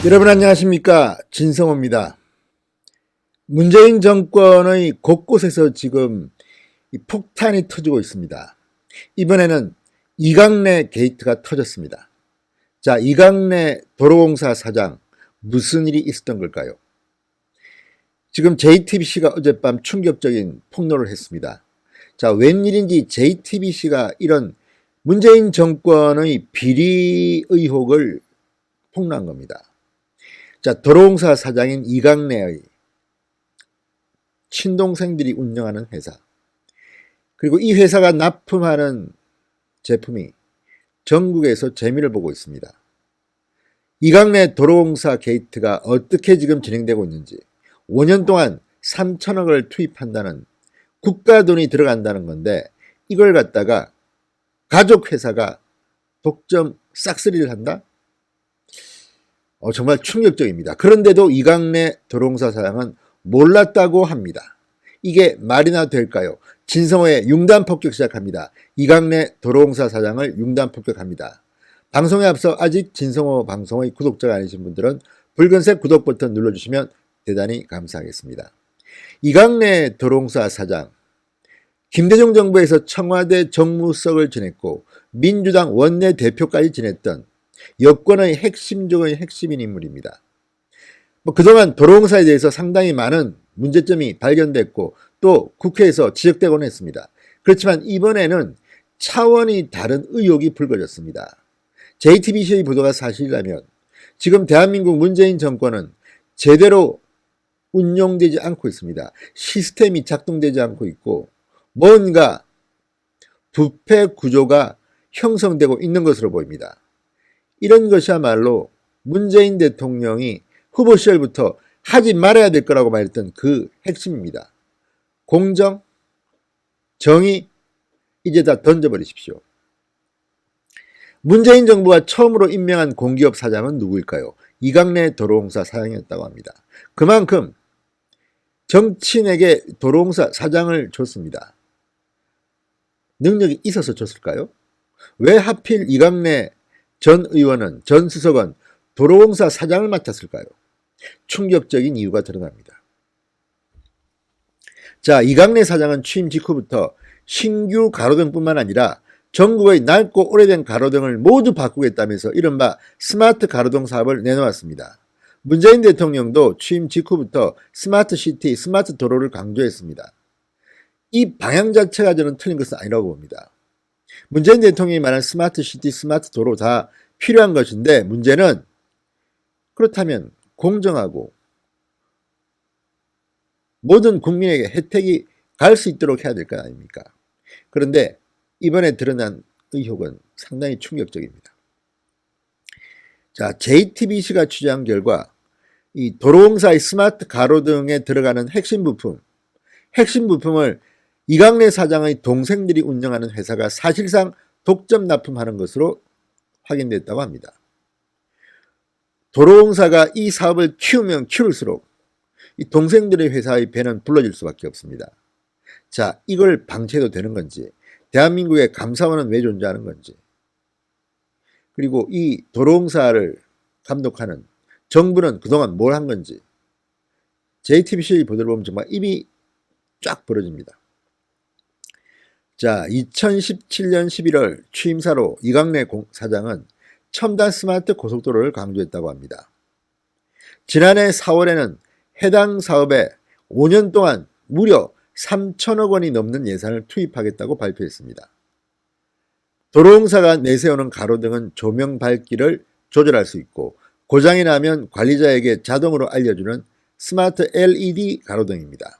여러분 안녕하십니까, 진성호입니다. 문재인 정권의 곳곳에서 지금 이 폭탄이 터지고 있습니다. 이번에는 이강래 게이트가 터졌습니다. 자, 이강래 도로공사 사장, 무슨 일이 있었던 걸까요? 지금 JTBC가 어젯밤 충격적인 폭로를 했습니다. 자, 웬일인지 JTBC가 이런 문재인 정권의 비리 의혹을 폭로한 겁니다. 자, 도로공사 사장인 이강래의 친동생들이 운영하는 회사, 그리고 이 회사가 납품하는 제품이 전국에서 재미를 보고 있습니다. 이강래 도로공사 게이트가 어떻게 지금 진행되고 있는지, 5년 동안 3천억을 투입한다는 국가 돈이 들어간다는 건데, 이걸 갖다가 가족 회사가 독점 싹쓸이를 한다? 정말 충격적입니다. 그런데도 이강래 도로공사 사장은 몰랐다고 합니다. 이게 말이나 될까요? 진성호의 융단 폭격 시작합니다. 이강래 도로공사 사장을 융단 폭격합니다. 방송에 앞서 아직 진성호 방송의 구독자가 아니신 분들은 붉은색 구독 버튼 눌러주시면 대단히 감사하겠습니다. 이강래 도로공사 사장, 김대중 정부에서 청와대 정무석을 지냈고 민주당 원내대표까지 지냈던 여권의 핵심 중의 핵심인 인물입니다. 그동안 도로공사에 대해서 상당히 많은 문제점이 발견됐고 또 국회에서 지적되곤 했습니다. 그렇지만 이번에는 차원이 다른 의혹이 불거졌습니다. JTBC의 보도가 사실이라면 지금 대한민국 문재인 정권은 제대로 운용되지 않고 있습니다. 시스템이 작동되지 않고 있고 뭔가 부패 구조가 형성되고 있는 것으로 보입니다. 이런 것이야말로 문재인 대통령이 후보 시절부터 하지 말아야 될 거라고 말했던 그 핵심입니다. 공정, 정의, 이제 다 던져버리십시오. 문재인 정부가 처음으로 임명한 공기업 사장은 누구일까요? 이강래 도로공사 사장이었다고 합니다. 그만큼 정치인에게 도로공사 사장을 줬습니다. 능력이 있어서 줬을까요? 왜 하필 이강래 전 의원은, 전 수석은 도로공사 사장을 맡았을까요? 충격적인 이유가 드러납니다. 자, 이강래 사장은 취임 직후부터 신규 가로등뿐만 아니라 전국의 낡고 오래된 가로등을 모두 바꾸겠다면서 이른바 스마트 가로등 사업을 내놓았습니다. 문재인 대통령도 취임 직후부터 스마트 시티, 스마트 도로를 강조했습니다. 이 방향 자체가 저는 틀린 것은 아니라고 봅니다. 문재인 대통령이 말한 스마트 시티, 스마트 도로 다 필요한 것인데 문제는 그렇다면 공정하고 모든 국민에게 혜택이 갈 수 있도록 해야 될 것 아닙니까? 그런데 이번에 드러난 의혹은 상당히 충격적입니다. 자, JTBC가 취재한 결과 이 도로공사의 스마트 가로등에 들어가는 핵심 부품을 이강래 사장의 동생들이 운영하는 회사가 사실상 독점 납품하는 것으로 확인됐다고 합니다. 도로공사가 이 사업을 키우면 키울수록 이 동생들의 회사의 배는 불러질 수밖에 없습니다. 자, 이걸 방치해도 되는 건지, 대한민국의 감사원은 왜 존재하는 건지, 그리고 이 도로공사를 감독하는 정부는 그동안 뭘 한 건지, JTBC 보도를 보면 정말 입이 쫙 벌어집니다. 자, 2017년 11월 취임사로 이강래 사장은 첨단 스마트 고속도로를 강조했다고 합니다. 지난해 4월에는 해당 사업에 5년 동안 무려 3천억 원이 넘는 예산을 투입하겠다고 발표했습니다. 도로공사가 내세우는 가로등은 조명 밝기를 조절할 수 있고 고장이 나면 관리자에게 자동으로 알려주는 스마트 LED 가로등입니다.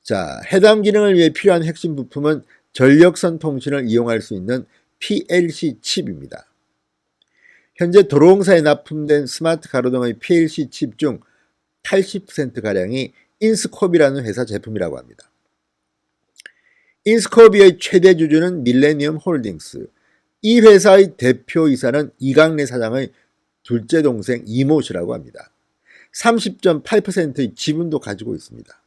자, 해당 기능을 위해 필요한 핵심 부품은 전력선 통신을 이용할 수 있는 PLC 칩입니다. 현재 도로공사에 납품된 스마트 가로등의 PLC 칩 중 80%가량이 인스코비라는 회사 제품이라고 합니다. 인스코비의 최대 주주는 밀레니엄 홀딩스, 이 회사의 대표이사는 이강래 사장의 둘째 동생 이모 씨라고 합니다. 30.8%의 지분도 가지고 있습니다.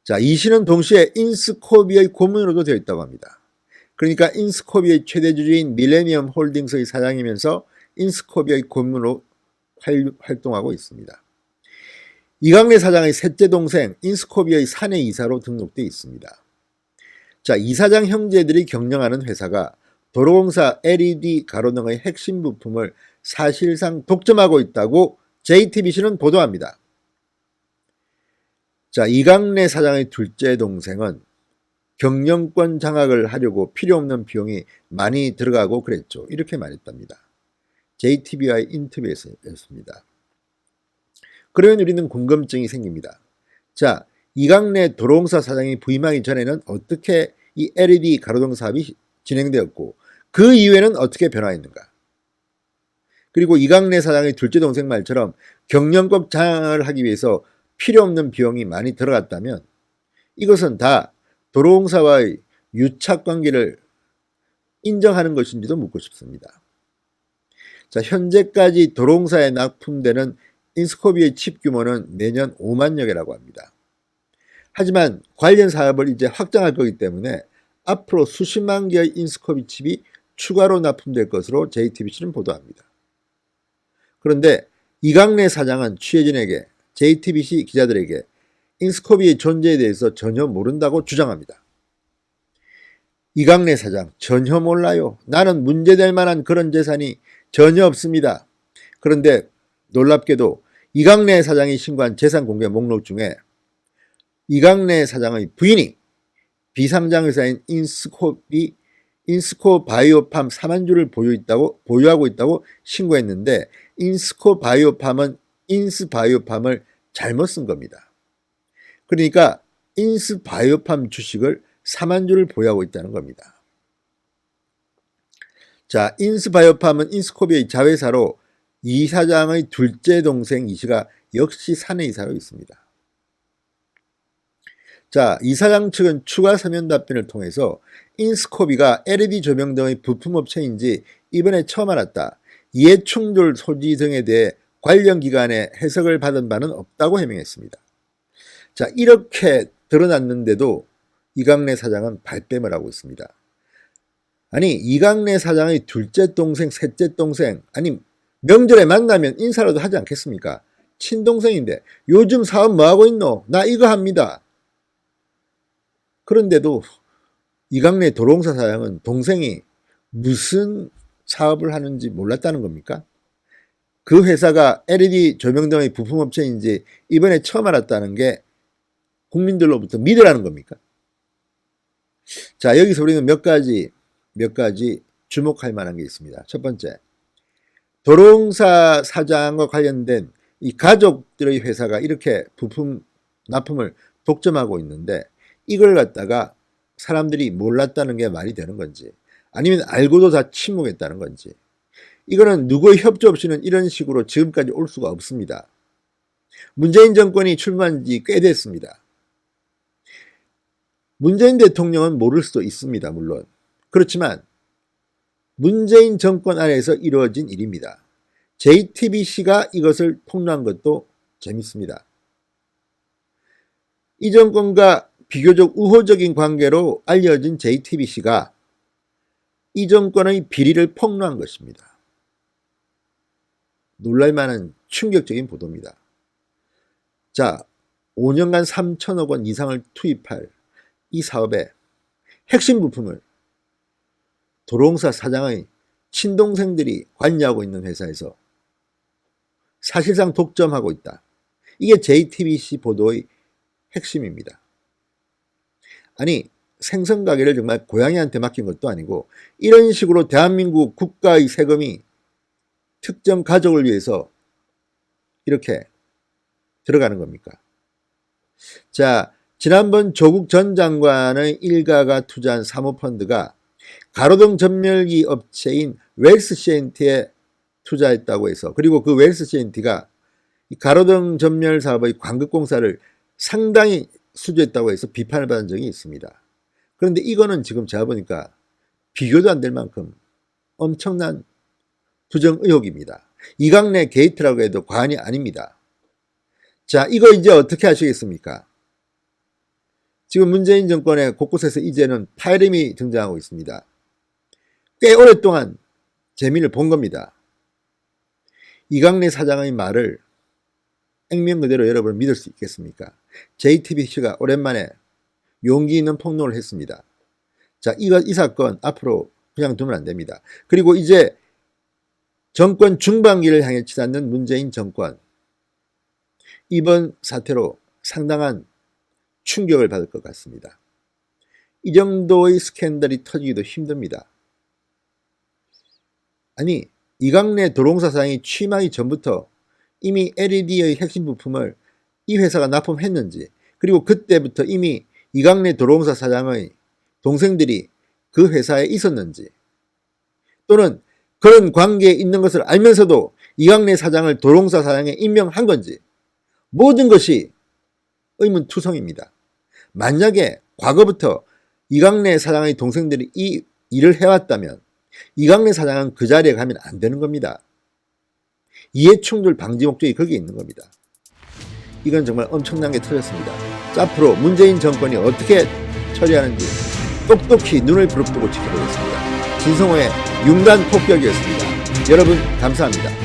자, 이 씨는 동시에 인스코비의 고문으로도 되어 있다고 합니다. 그러니까 인스코비의 최대 주주인 밀레니엄 홀딩스의 사장이면서 인스코비의 고문으로 활동하고 있습니다. 이강래 사장의 셋째 동생 인스코비의 사내 이사로 등록되어 있습니다. 자, 이 사장 형제들이 경영하는 회사가 도로공사 LED 가로등의 핵심 부품을 사실상 독점하고 있다고 JTBC는 보도합니다. 자, 이강래 사장의 둘째 동생은 경영권 장악을 하려고 필요 없는 비용이 많이 들어가고 그랬죠. 이렇게 말했답니다. JTBC와의 인터뷰에서였습니다. 그러면 우리는 궁금증이 생깁니다. 자, 이강래 도로공사 사장이 부임하기 전에는 어떻게 이 LED 가로등 사업이 진행되었고 그 이후에는 어떻게 변화했는가? 그리고 이강래 사장의 둘째 동생 말처럼 경영권 장악을 하기 위해서 필요 없는 비용이 많이 들어갔다면 이것은 다 도로공사와의 유착관계를 인정하는 것인지도 묻고 싶습니다. 자, 현재까지 도로공사에 납품되는 인스코비의 칩 규모는 매년 5만여 개라고 합니다. 하지만 관련 사업을 이제 확장할 거기 때문에 앞으로 수십만 개의 인스코비 칩이 추가로 납품될 것으로 JTBC는 보도합니다. 그런데 이강래 사장은 취재진에게 JTBC 기자들에게 인스코비의 존재에 대해서 전혀 모른다고 주장합니다. 이강래 사장, 전혀 몰라요. 나는 문제될 만한 그런 재산이 전혀 없습니다. 그런데 놀랍게도 이강래 사장이 신고한 재산 공개 목록 중에 이강래 사장의 부인이 비상장 회사인 인스코바이오팜 4만 주를 보유하고 있다고 신고했는데 인스코바이오팜은 인스바이오팜을 잘못 쓴 겁니다. 그러니까 인스바이오팜 주식을 4만 주를 보유하고 있다는 겁니다. 자, 인스바이오팜은 인스코비의 자회사로 이 사장의 둘째 동생 이 씨가 역시 사내이사로 있습니다. 자, 이 사장 측은 추가 서면 답변을 통해서 인스코비가 LED 조명 등의 부품업체인지 이번에 처음 알았다. 이해충돌 소지 등에 대해 관련 기관의 해석을 받은 바는 없다고 해명했습니다. 자, 이렇게 드러났는데도 이강래 사장은 발뺌을 하고 있습니다. 아니, 이강래 사장의 둘째 동생, 셋째 동생, 아니 명절에 만나면 인사라도 하지 않겠습니까? 친동생인데 요즘 사업 뭐하고 있노? 나 이거 합니다. 그런데도 이강래 도로공사 사장은 동생이 무슨 사업을 하는지 몰랐다는 겁니까? 그 회사가 LED 조명 등의 부품업체인지 이번에 처음 알았다는 게 국민들로부터 믿으라는 겁니까? 자, 여기서 우리는 몇 가지 주목할 만한 게 있습니다. 첫 번째, 도로공사 사장과 관련된 이 가족들의 회사가 이렇게 부품 납품을 독점하고 있는데 이걸 갖다가 사람들이 몰랐다는 게 말이 되는 건지 아니면 알고도 다 침묵했다는 건지 이거는 누구의 협조 없이는 이런 식으로 지금까지 올 수가 없습니다. 문재인 정권이 출마한 지 꽤 됐습니다. 문재인 대통령은 모를 수도 있습니다. 물론. 그렇지만 문재인 정권 안에서 이루어진 일입니다. JTBC가 이것을 폭로한 것도 재밌습니다. 이 정권과 비교적 우호적인 관계로 알려진 JTBC가 이 정권의 비리를 폭로한 것입니다. 놀랄만한 충격적인 보도입니다. 자, 5년간 3천억 원 이상을 투입할 이 사업의 핵심 부품을 도로공사 사장의 친동생들이 관여하고 있는 회사에서 사실상 독점하고 있다. 이게 JTBC 보도의 핵심입니다. 아니, 생선가게를 정말 고양이한테 맡긴 것도 아니고 이런 식으로 대한민국 국가의 세금이 특정 가족을 위해서 이렇게 들어가는 겁니까? 자, 지난번 조국 전 장관의 일가가 투자한 사모펀드가 가로등 전멸기 업체인 웰스CNT에 투자했다고 해서 그리고 그 웰스CNT가 가로등 전멸 사업의 관급공사를 상당히 수주했다고 해서 비판을 받은 적이 있습니다. 그런데 이거는 지금 제가 보니까 비교도 안 될 만큼 엄청난 부정 의혹입니다. 이강래 게이트라고 해도 과언이 아닙니다. 자, 이거 이제 어떻게 하시겠습니까? 지금 문재인 정권의 곳곳에서 이제는 파열음이 등장하고 있습니다. 꽤 오랫동안 재미를 본 겁니다. 이강래 사장의 말을 액면 그대로 여러분 믿을 수 있겠습니까? JTBC가 오랜만에 용기 있는 폭로를 했습니다. 자, 이 사건 앞으로 그냥 두면 안 됩니다. 그리고 이제 정권 중반기를 향해 치닫는 문재인 정권, 이번 사태로 상당한 충격을 받을 것 같습니다. 이 정도의 스캔들이 터지기도 힘듭니다. 아니, 이강래 도롱사 사장이 취임하기 전부터 이미 LED의 핵심 부품을 이 회사가 납품했는지, 그리고 그때부터 이미 이강래 도롱사 사장의 동생들이 그 회사에 있었는지, 또는 그런 관계에 있는 것을 알면서도 이강래 사장을 도롱사 사장에 임명한 건지, 모든 것이 의문투성입니다. 만약에 과거부터 이강래 사장의 동생들이 이 일을 해왔다면 이강래 사장은 그 자리에 가면 안 되는 겁니다. 이해충돌 방지 목적이 거기에 있는 겁니다. 이건 정말 엄청난 게 터졌습니다. 자, 앞으로 문재인 정권이 어떻게 처리하는지 똑똑히 눈을 부릅뜨고 지켜보겠습니다. 진성호의 융단 폭격이었습니다. 여러분 감사합니다.